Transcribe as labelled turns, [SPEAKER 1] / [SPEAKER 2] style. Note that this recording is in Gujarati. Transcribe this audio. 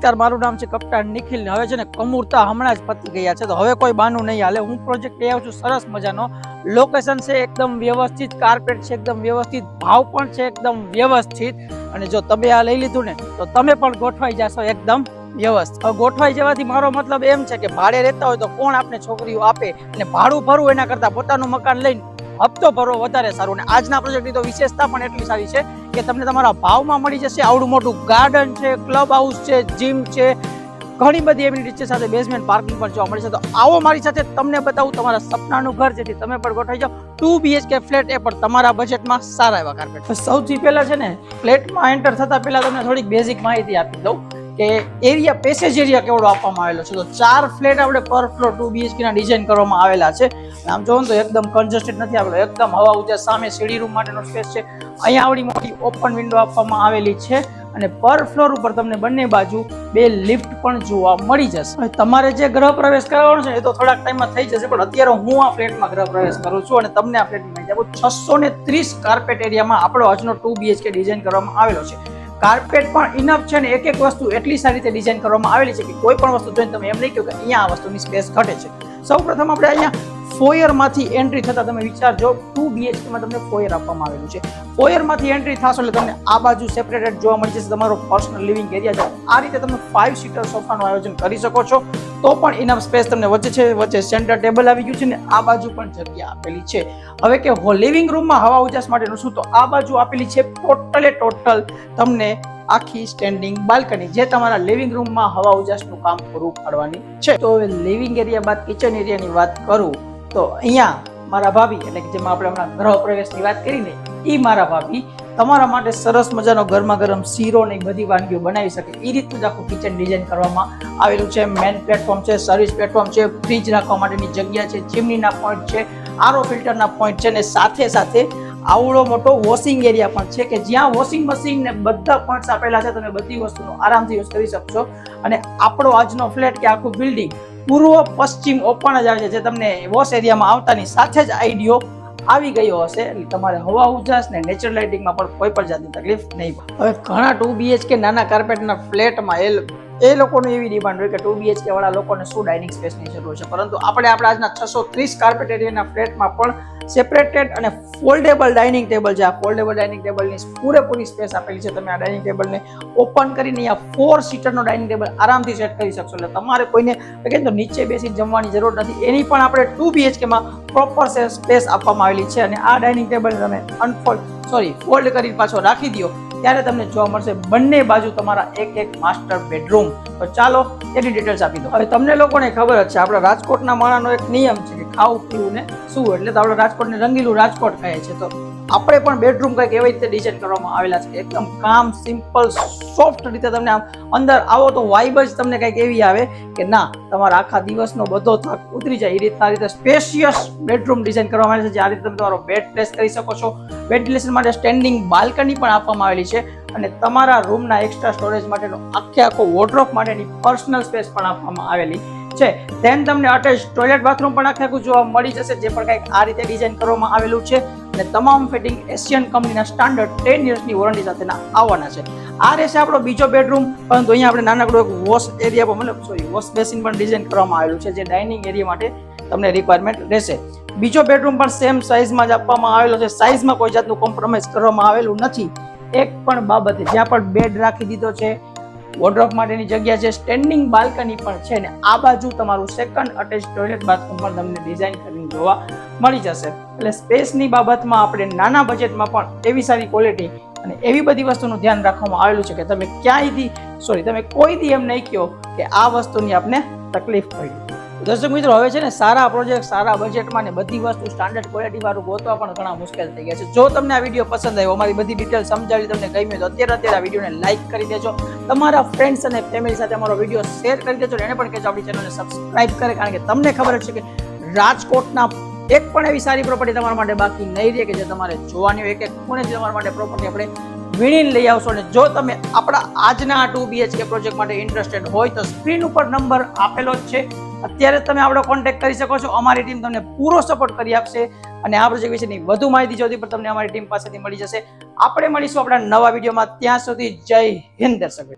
[SPEAKER 1] નમસ્કાર, મારું નામ છે કપ્તાન નિખિલ ને હવે છે ને કમુરતા હમણાં જ પતી ગયા છે, તો હવે કોઈ બાનું નહીં હાલે. હું પ્રોજેક્ટ લઈ આવ્યો છું સરસ મજાનો. લોકેશન છે એકદમ વ્યવસ્થિત, કાર્પેટ છે એકદમ વ્યવસ્થિત, ભાવ પણ છે એકદમ વ્યવસ્થિત. અને જો તમે આ લઈ લીધું ને તો તમે પણ ગોઠવાઈ જશો એકદમ વ્યવસ્થિત. ગોઠવાઈ જવાથી મારો મતલબ એમ છે કે ભાડે રહેતા હોય તો કોણ આપણે છોકરીઓ આપે, અને ભાડું ભરવું એના કરતા પોતાનું મકાન લઈને હપ્તો ભરવો વધારે સારું. અને આજના પ્રોજેક્ટની તો વિશેષતા પણ એટલી સારી છે કે તમને તમારા ભાવમાં મળી જશે. આવડું મોટું ગાર્ડન છે, ક્લબ હાઉસ છે, જીમ છે, ઘણી બધી એમિનિટીઝ છે, સાથે બેઝમેન્ટ પાર્કિંગ પણ જોવા મળે છે. તો આવો મારી સાથે તમને બતાવું તમારા સપનાનું ઘર, જેથી તમે પણ ગોઠવાઈ જાઓ 2 BHK ફ્લેટ, એ પણ તમારા બજેટમાં સારા એવા કાર્પેટ. સૌથી પહેલા છે ને ફ્લેટમાં એન્ટર થતા પહેલા તમને થોડીક બેઝિક માહિતી આપી દઉં કે એરિયા, પેસેજ એરિયા કેવડો આપવામાં આવેલો છે. તો 4 ફ્લેટ આપણે પર ફ્લોર 2 BHK ના ડિઝાઇન કરવામાં આવેલા છે. આમ જોવો તો એકદમ કન્જસ્ટેડ નથી આપેલો, એકદમ હવા ઉજાસ. સામે સીડી રૂમ માટેનો સ્પેસ છે, અહીંયા આવડી મોટી ઓપન વિન્ડો આપવામાં આવેલી છે. અને પર ફ્લોર ઉપર તમને બંને બાજુ 2 લિફ્ટ પણ જોવા મળી જશે. તમારે જે ગૃહ પ્રવેશ કરવાનો છે એ તો થોડાક ટાઈમમાં થઈ જશે, પણ અત્યારે હું આ ફ્લેટમાં ગૃહ પ્રવેશ કરું છું અને તમને આ ફ્લેટની માહિતી આપું. 630 કાર્પેટ એરિયામાં આપણો આજનો 2 BHK ડિઝાઇન કરવામાં આવેલો છે. કાર્પેટ પણ ઇનફ છે ને એક એક વસ્તુ એટલી સારી રીતે ડિઝાઇન કરવામાં આવેલી છે કે કોઈ પણ વસ્તુ જોઈને તમે એમ નહીં કહો કે અહીંયા આ વસ્તુની સ્પેસ ઘટે છે. સૌપ્રથમ આપણે અહીંયા ફોયર માંથી એન્ટ્રી થતા તમે વિચારજો, 2 BHK માં તમને ફોયર આપવામાં આવેલું છે. ફોયર માંથી એન્ટ્રી થશો એટલે તમને આ બાજુ સેપરેટેડ જોવા મળી જશે તમારો પર્સનલ લિવિંગ એરિયા છે. આ રીતે તમે 5 સીટર સોફાનું આયોજન કરી શકો છો, તો પણ ઇનફ સ્પેસ તમને વચ્ચે છે. વચ્ચે સેન્ટર ટેબલ આવી ગયું છે ને આ બાજુ પણ જગ્યા આપેલી છે. હવે કે લિવિંગ રૂમમાં હવા ઉજાસ માટેનું શું, તો આ બાજુ આપેલી છે ટોટલ તમને આખી સ્ટેન્ડિંગ બાલ્કની, જે તમારા લિવિંગ રૂમમાં હવા ઉજાસનું કામ પૂરું પાડવાની છે. તો હવે લિવિંગ એરિયા બાદ કિચન એરિયાની વાત કરું તો અહીંયા મારા ભાભી, એટલે કે જેમાં આપણે હમણાં ગૃહ પ્રવેશની વાત કરીને, એ મારા ભાભી તમારા માટે સરસ મજાનો ગરમા ગરમ શીરો ને બધી વાનગીઓ બનાવી શકે એ રીતનું જ આખું કિચન ડિઝાઇન કરવામાં આવેલું છે. મેન પ્લેટફોર્મ છે, સર્વિસ પ્લેટફોર્મ છે, ફ્રીજ રાખવા માટેની જગ્યા છે, ચીમનીના પોઈન્ટ છે, આરઓ ફિલ્ટરના પોઈન્ટ છે, ને સાથે સાથે આવડો મોટો વોશિંગ એરિયા પણ છે કે જ્યાં વોશિંગ મશીન ને બધા પોઈન્ટ્સ આપેલા છે. તમે બધી વસ્તુનો આરામથી યુઝ કરી શકશો. અને આપણો આજનો ફ્લેટ કે આખું બિલ્ડિંગ પૂર્વ પશ્ચિમ ઓપન જ આવે છે, જે તમને વોશ એરિયામાં આવતાની સાથે જ આઈડિયો આવી ગયો હશે. એટલે તમારે હવા ઉજાસ ને નેચરલ લાઇટિંગમાં પણ કોઈ પણ જાતની તકલીફ નહીં. હવે ઘણા 2 BHK નાના કાર્પેટના ફ્લેટમાં એ લોકોની એવી ડિમાન્ડ હોય કે 2 BHK વાળા લોકોને શું ડાઇનિંગ સ્પેસની જરૂર છે, પરંતુ આપણે આપણા આજના 630 કાર્પેટ એરિયાના ફ્લેટમાં પણ સેપરેટેડ અને ફોલ્ડેબલ ડાઇનિંગ ટેબલ છે. આ ફોલ્ડેબલ ડાઇનિંગ ટેબલની પૂરેપૂરી સ્પેસ આપેલી છે. તમે આ ડાઇનિંગ ટેબલને ઓપન કરીને અહીંયા 4 સીટરનો ડાઇનિંગ ટેબલ આરામથી સેટ કરી શકશો. એટલે તમારે કોઈને તો નીચે બેસીને જમવાની જરૂર નથી. એની પણ આપણે 2 BHK માં પ્રોપર સ્પેસ આપવામાં આવેલી છે. અને આ ડાઇનિંગ ટેબલ તમે ફોલ્ડ કરીને પાછો રાખી દો ત્યારે તમને જોવા મળશે બંને બાજુ તમારા એક માસ્ટર બેડરૂમ. તો ચાલો એની ડિટેલ્સ આપી દો. હવે તમને લોકોને ખબર જ છે, આપણા રાજકોટના માણસનો એક નિયમ છે કે ખાવું પીવું ને શું, એટલે તો આપણે રાજકોટને રંગીલું રાજકોટ કહે છે. તો આપણે પણ બેડરૂમ કંઈક એવી રીતે ડિઝાઇન કરવામાં આવેલા છે, એકદમ કામ, સિમ્પલ, સોફ્ટ રીતે. તમને આમ અંદર આવો તો વાઇબ જ તમને કંઈક એવી આવે કે ના, તમારા આખા દિવસનો બધો થાક ઉતરી જાય એ રીતના રીતે સ્પેશિયસ બેડરૂમ ડિઝાઇન કરવામાં આવે છે. જે આ રીતે તમે તમારો બેડ પ્લેસ કરી શકો છો. વેન્ટિલેશન માટે સ્ટેન્ડિંગ બાલ્કની પણ આપવામાં આવેલી છે. અને તમારા રૂમના એક્સ્ટ્રા સ્ટોરેજ માટેનો આખો વોર્ડરોબ માટેની પર્સનલ સ્પેસ પણ આપવામાં આવેલી છે. તેમ તમને અટેચ ટોયલેટ બાથરૂમ પણ આખું જોવા મળી જશે, જે પણ કંઈક આ રીતે ડિઝાઇન કરવામાં આવેલું છે. અને તમામ ફિટિંગ એશિયન કંપનીના સ્ટાન્ડર્ડ 10 યર્સની વોરંટી સાથેના આવવાના છે. આ રહેશે આપણો બીજો બેડરૂમ, પરંતુ અહીંયા આપણે નાનકડો એક વોશ એરિયા પણ વોશ બેસિન પણ ડિઝાઇન કરવામાં આવેલું છે, જે ડાઇનિંગ એરિયા માટે તમને રિક્વાયરમેન્ટ રહેશે. બીજો બેડરૂમ પણ સેમ સાઇઝમાં જ આપવામાં આવેલો છે. સાઇઝમાં કોઈ જાતનું કોમ્પ્રોમાઇઝ કરવામાં આવેલું નથી એક પણ બાબતે. જ્યાં પણ બેડ રાખી દીધો છે, વોર્ડરોબ માટેની જગ્યા છે, સ્ટેન્ડિંગ બાલ્કની પણ છે. ને આ બાજુ તમારું સેકન્ડ અટેચ ટોયલેટ બાથરૂમ પણ તમને ડિઝાઇન કરીને જોવા મળી જશે. એટલે સ્પેસની બાબતમાં આપણે નાના બજેટમાં પણ એવી સારી ક્વોલિટી અને એવી બધી વસ્તુનું ધ્યાન રાખવામાં આવેલું છે કે તમે કોઈ દી એમ નહીં કહો કે આ વસ્તુની આપને તકલીફ પડી. દર્શક મિત્રો, હવે છે ને સારા પ્રોજેક્ટ, સારા બજેટમાં ને બધી વસ્તુ સ્ટાન્ડર્ડ ક્વોલિટી વાળું ગોતવા પણ ઘણા મુશ્કેલ થઈ ગયા છે. જો તમને આ વિડીયો પસંદ આવ્યો, અમારી બધી ડિટેલ સમજાવી તમને ગમી તો અત્યારે આ વિડીયોને લાઈક કરી દેજો. તમારા ફ્રેન્ડ્સ અને ફેમિલી સાથે અમારો વિડીયો શેર કરી દેજો. એને પણ કહેજો આપણી ચેનલને સબસ્ક્રાઇબ કરે, કારણ કે તમને ખબર છે કે રાજકોટના એક પણ એવી સારી પ્રોપર્ટી તમારા માટે બાકી નહીં રહે કે જે તમારે જોવાની હોય. એક ખૂણેથી તમારા માટે પ્રોપર્ટી આપણે વીણીને લઈ આવશો. અને જો તમે આપણા આજના 2 BHK પ્રોજેક્ટ માટે ઇન્ટરેસ્ટેડ હોય તો સ્ક્રીન ઉપર નંબર આપેલો જ છે, અત્યારે તમે આપણો કોન્ટેક્ટ કરી શકો છો. અમારી ટીમ તમને પૂરો સપોર્ટ કરી આપશે. અને આ પ્રોજેક્ટ વિશેની વધુ માહિતી જોતી પણ તમને અમારી ટીમ પાસેથી મળી જશે. આપણે મળીશું આપણા નવા વિડીયોમાં. ત્યાં સુધી જય હિન્દ દર્શક.